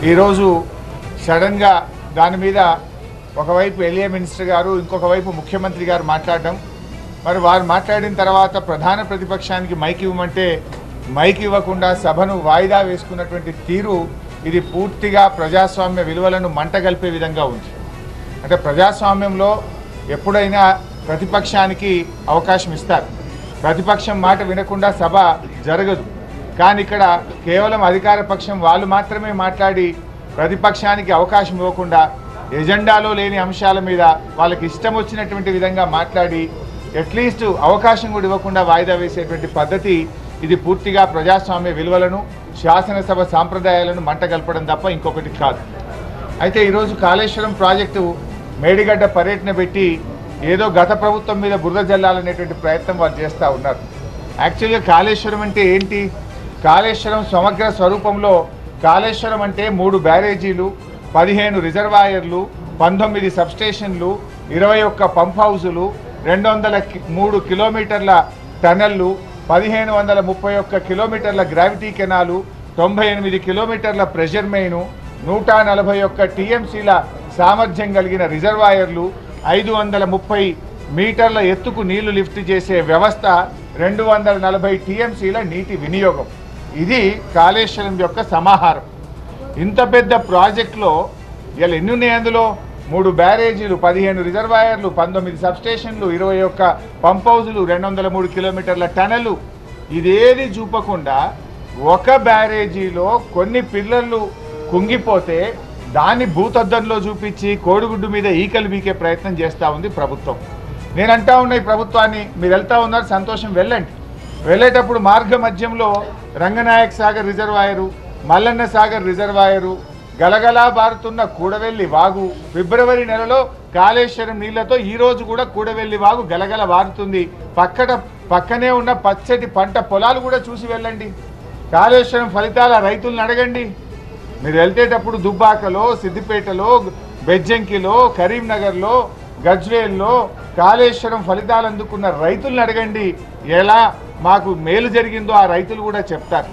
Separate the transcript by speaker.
Speaker 1: ఈరోజు సడన్గా దాని మీద ఒకవైపు ఎల్ఏ మినిస్టర్ గారు ఇంకొక వైపు ముఖ్యమంత్రి గారు మాట్లాడడం, మరి వారు మాట్లాడిన తర్వాత ప్రధాన ప్రతిపక్షానికి మైక్ ఇవ్వమంటే మైక్ ఇవ్వకుండా సభను వాయిదా వేసుకున్నటువంటి తీరు ఇది పూర్తిగా ప్రజాస్వామ్య విలువలను మంటగల్పే విధంగా ఉంది. అంటే ప్రజాస్వామ్యంలో ఎప్పుడైనా ప్రతిపక్షానికి అవకాశం ఇస్తారు, ప్రతిపక్షం మాట వినకుండా సభ జరగదు. కానీ ఇక్కడ కేవలం అధికార పక్షం వాళ్ళు మాత్రమే మాట్లాడి ప్రతిపక్షానికి అవకాశం ఇవ్వకుండా ఎజెండాలో లేని అంశాల మీద వాళ్ళకి ఇష్టం వచ్చినటువంటి విధంగా మాట్లాడి అట్లీస్ట్ అవకాశం కూడా ఇవ్వకుండా వాయిదా వేసేటువంటి పద్ధతి ఇది పూర్తిగా ప్రజాస్వామ్య విలువలను శాసనసభ సాంప్రదాయాలను మంటగల్పడం తప్ప ఇంకొకటి కాదు. అయితే ఈరోజు కాళేశ్వరం ప్రాజెక్టు మేడిగడ్డ పర్యటన పెట్టి ఏదో గత ప్రభుత్వం మీద బురద జల్లాలనేటువంటి ప్రయత్నం వాళ్ళు చేస్తూ ఉన్నారు. యాక్చువల్గా కాళేశ్వరం అంటే ఏంటి? కాళేశ్వరం సమగ్ర స్వరూపంలో కాళేశ్వరం అంటే 3 బ్యారేజీలు, 15 రిజర్వాయర్లు, 19 సబ్స్టేషన్లు, 21 పంప్ హౌజులు, 203 కిలోమీటర్ల టనళ్లు, 1531 కిలోమీటర్ల గ్రావిటీ కెనాలు, 98 కిలోమీటర్ల ప్రెషర్ మెయిను, 141 టీఎంసీల సామర్థ్యం కలిగిన రిజర్వాయర్లు, 530 మీటర్ల ఎత్తుకు నీళ్లు లిఫ్ట్ చేసే వ్యవస్థ, 240 టీఎంసీల నీటి వినియోగం. ఇది కాళేశ్వరం యొక్క సమాహారం. ఇంత పెద్ద ప్రాజెక్టులో ఇలా ఎన్ని ఉన్నాయి? అందులో 3 బ్యారేజీలు, 15 రిజర్వాయర్లు, 19 సబ్స్టేషన్లు, 21 పంప్ హౌజులు, 203 కిలోమీటర్ల టనలు. ఇదేది చూపకుండా ఒక బ్యారేజీలో కొన్ని పిల్లర్లు కుంగిపోతే దాన్ని భూతద్దంలో చూపించి కోడిగుడ్డు మీద ఈకలు బీకే ప్రయత్నం చేస్తూ ఉంది ప్రభుత్వం. నేను అంటా ఉన్నా ఈ ప్రభుత్వాన్ని, మీరు వెళ్తూ ఉన్నారు సంతోషం, వెళ్ళండి. వెళ్ళేటప్పుడు మార్గ మధ్యంలో రంగనాయక్ సాగర్ రిజర్వాయరు, మల్లన్న సాగర్ రిజర్వాయరు, గలగలా బారుతున్న కూడవెల్లి వాగు, ఫిబ్రవరి నెలలో కాళేశ్వరం నీళ్లతో ఈరోజు కూడా కూడవెల్లి వాగు గలగల బారుతుంది. పక్కనే ఉన్న పచ్చటి పంట పొలాలు కూడా చూసి వెళ్ళండి. కాళేశ్వరం ఫలితాల రైతులను అడగండి. మీరు వెళ్తేటప్పుడు దుబ్బాకలో, సిద్దిపేటలో, బెజ్జంకిలో, కరీంనగర్లో, గజ్వేల్లో కాళేశ్వరం ఫలితాలు అందుకున్న రైతులను అడగండి. ఎలా మాకు మేలు జరిగిందో ఆ రైతులు కూడా చెప్తారు.